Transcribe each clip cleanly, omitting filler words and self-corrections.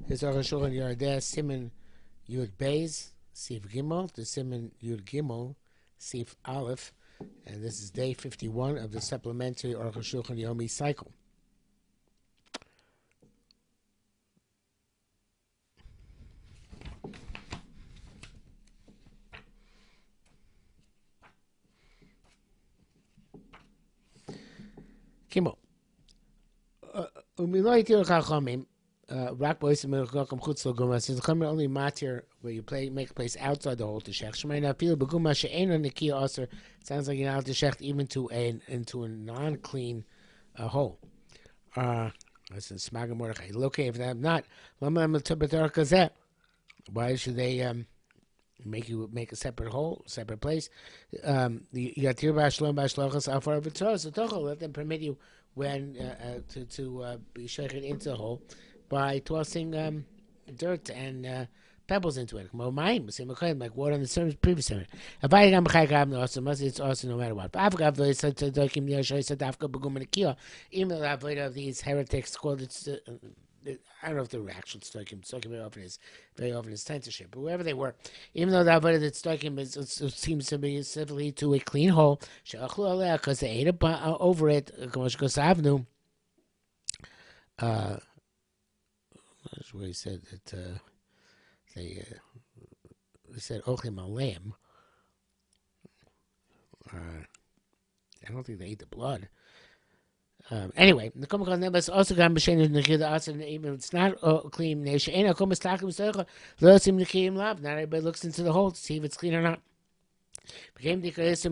His HaShulchan Yardeh Siman Yud Beis Sif Gimel, the Siman Yud Gimel Sif Aleph, and this is day 51 of the supplementary HaShulchan Yomi cycle. Gimel. Umiloi tir chachamim. Rak boys and milcham chutz l'guma. Since the chamer only matir where you make a place outside the hole to shech. Shemay na feel beguma she'ena nekiya aser. Sounds like you're not to shech even into a non-clean hole. Listen, smagam mordechai. Okay, if they're not, why should they make a separate hole, separate place? You got tir b'ashlom b'ashlochas afar v'tzor. So tochel, let them permit you when to be sheched into the hole by tossing dirt and pebbles into it. Like water in the previous sermon. It's also no matter what. Even though the avodah of these heretics called it, I don't know if they're actual tzedakим. Tzedakim very often is censorship, but wherever they were, even though the avodah that tzedakim seems to be specifically to a clean hole, because they ate over it. That's where he said that they said ochim aleim. I don't think they ate the blood. Anyway, the comical numbers also got machine in the even if it's not clean. Not everybody looks into the hole to see if it's clean or not. Became the it's a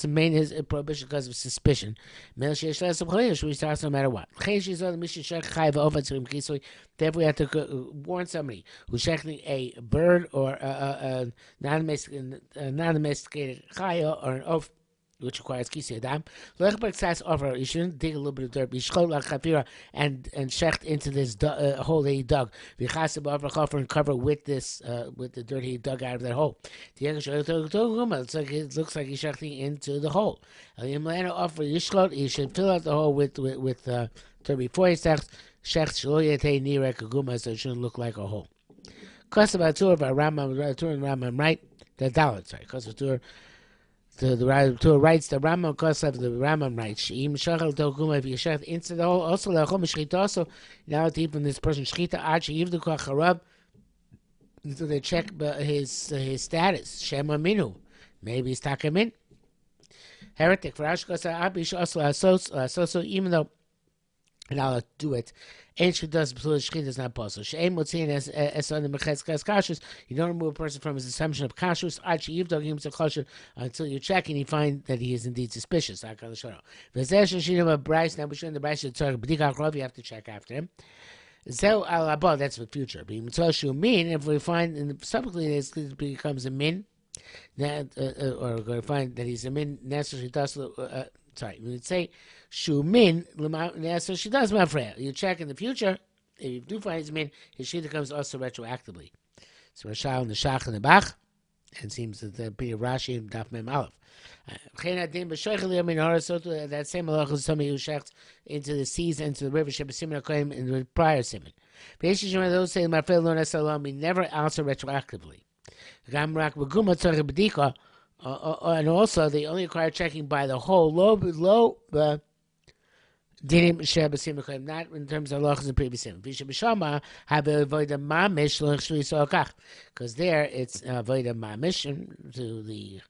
main prohibition because of suspicion. We start no matter what. Therefore, we have to warn somebody who's checking a bird or a non-domesticated chaya or an oaf, which requires kisei adam. You shouldn't dig a little bit of dirt. And shecht into this hole that he dug. And cover with this with the dirt he dug out of that hole. It looks like he's shechting into the hole. You should fill out the hole with dirt before he shecht. So it shouldn't look like a hole. Kosabatur of Rambam, right? The Dalit, sorry. Kosabatur. The writes the Rambam Kosav, the Rambam writes Im Shachal Toguma, if you shech into the hole, also Lachom Shchita, also now deep from this person Shchita Archie Yivdu Kacharab, so they check his status. Shema Minu, maybe he's Takamin. Heretic for Ashkosa Abish also so even though and I'll do it. Ancient does Shchita is not possible. She'em Motzian as on the Mecheskas Kashrus. You don't remove a person from his assumption of Kashrus. Archie Yivdog him to Kashrus until you check and you find that he is indeed suspicious. Now we should in the Bryce you have to check after him. So that's the future. If we find subsequently it becomes a min, or we're going to find that he's a min necessary sorry, we would say Shumin, so she does mafreya. You check in the future, if you do find his min, his shita comes also retroactively. So Rashal and the Shach and the Bach, and seems that the P of Rashi and Daf Mem Aleph. That same halach is somebody who shechts into the seas and into the river Shebesimin Akoyim in the prior simin. Those say mafreya lo nesalom, we never answer retroactively. Gamrak beguma tzarech b'dika. And also, they only require checking by the whole low dinim shebesim, not in terms of halachas and previous sim. Vishabishama have avoided mamish because there it's avoided mamish to the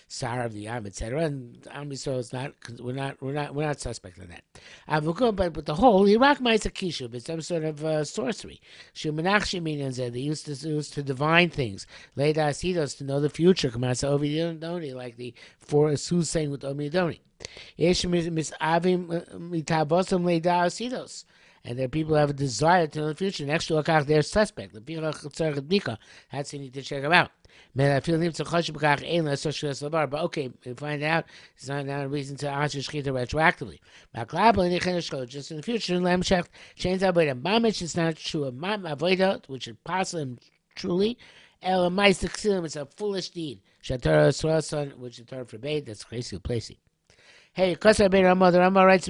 sar of the yam, etc. And so it's not. We're not suspect in that. But with the whole Iraq mice a kishu, but some sort of sorcery. They used to divine things. Leda asidos to know the future. Kamasa ovidoni, like the four soothsaying with omidoni. Ish misavim mitabosim leda asidos. And there are people who have a desire to know the future. Next to Akach, they're suspect. That's what you need to check them out. But okay, we find out it's not a reason to answer Shechita retroactively. Just in the future, it's not true of Mam Avodah, which is possible truly. It's a foolish deed. Which the Torah forbade. That's crazy placing. Hey, the Rama writes,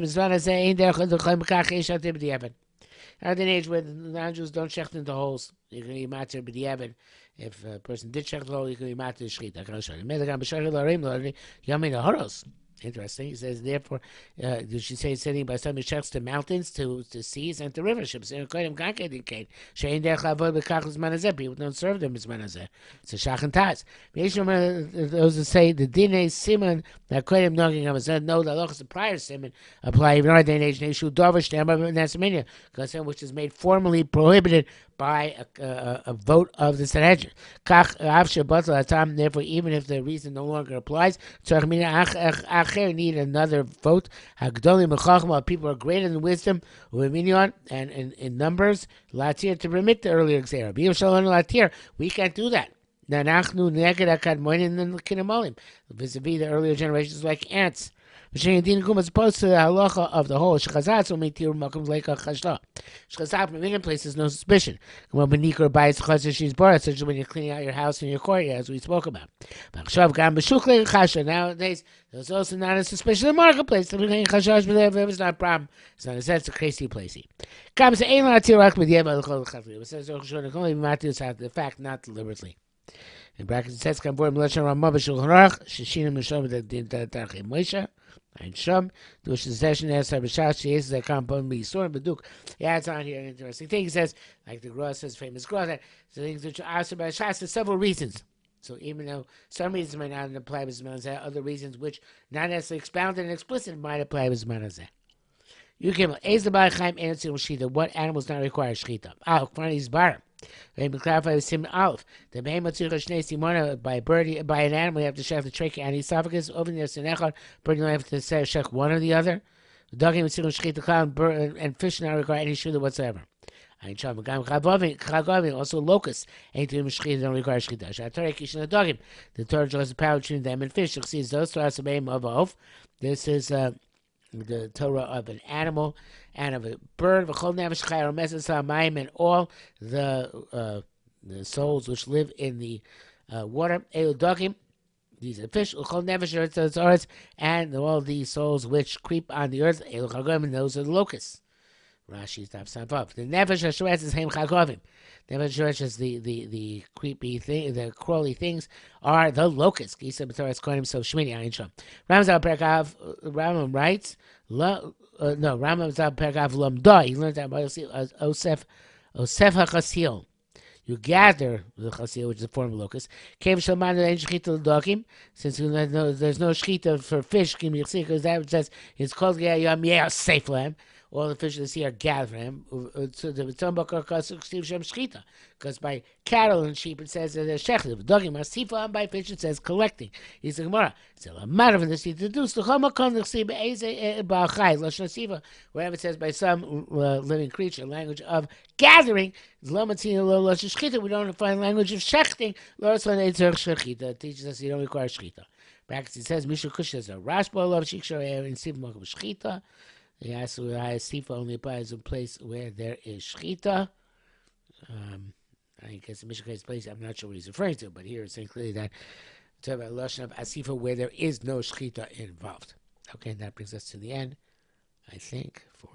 At an age where the non-Jews don't shecht into holes, you can be matter b'diavad. If a person did shecht the hole, you can be matter shchita. Interesting. He says, therefore, you should say sitting by some shechts to mountains, to seas, and to river ships. People don't serve them as manazeh. It's a shach and taz. Those who say the dine simon that kodim nogging him said no, the halachas of prior simon apply even our day and age. Neshu dovish nesamina, which is made formally prohibited by a vote of the Sanhedrin. Therefore, even if the reason no longer applies, need another vote. People are greater than wisdom, and in numbers, latir to remit the earlier exera. We can't do that. Vis-a-vis the earlier generations, like ants. As opposed to the halacha of the whole, shechazat will make tir makom like a chashla. Shechazat in many places no suspicion. Such as when you're cleaning out your house and your courtyard, as we spoke about. Nowadays, there's also not a suspicion in the marketplace. It's not a problem. It's not a sense of crazy placey. It says the fact, not deliberately. In brackets, it says, and Shum, the session as Habashah, she is the compound be sort of Baduk. Yeah, it's on here an interesting thing. He says, like the Gross says, famous Gross, that the things which are asked by Shas, there's several reasons. So even though some reasons might not apply with Zmanazeh, other reasons which not necessarily expounded and explicit might apply with Zmanazeh. You can Ace the Chaim answer Shita. What animals not require Shita? Funny is bar. They clarify with Sim Aleph. The behemoth simona by bird by an animal you have to check the trachea and esophagus. Over there, senechad bird you have to check one or the other. The dog and shchita clown and fish not require any shchita whatsoever. Also locusts ain't doing shchita, don't require shchita. Shatarek ishin the dogim. The Torah draws the power between them and fish. Those Torahs of oath. This is the Torah of an animal and of a bird, and all the souls which live in the water. These are fish, and all the souls which creep on the earth. And those are the locusts. Rashi stops above. The nefesh hashores is heim chagovim. Nefesh hashores, the creepy thing, the crawly things, are the locusts. Gisa b'toras calling himself Shmini Ayin Sham. Rambam writes, Rambam Zal Perkav Lamda. He learned that by Osef HaChasil. You gather the chasil, which is a form of locust. Since there's no shchita for fish, because that says it's called safe lamb. All the fish of the sea are gathered for him. Because by cattle and sheep it says that they're shechted. Dogim asifa, and by fish it says collecting. He's the Gemara. It's a matter of the sea to do. Wherever it says by some living creature, language of gathering, we don't find language of shechting. It teaches us you don't require shechita. Back it says Misha Kush says a rashba love shikshar and siv makom shechita. The Sifa only applies in a place where there is shchita. I guess in Mishnah's place, I'm not sure what he's referring to, but here it's saying clearly that it's about lashon of asifa where there is no shchita involved. Okay, and that brings us to the end, I think, for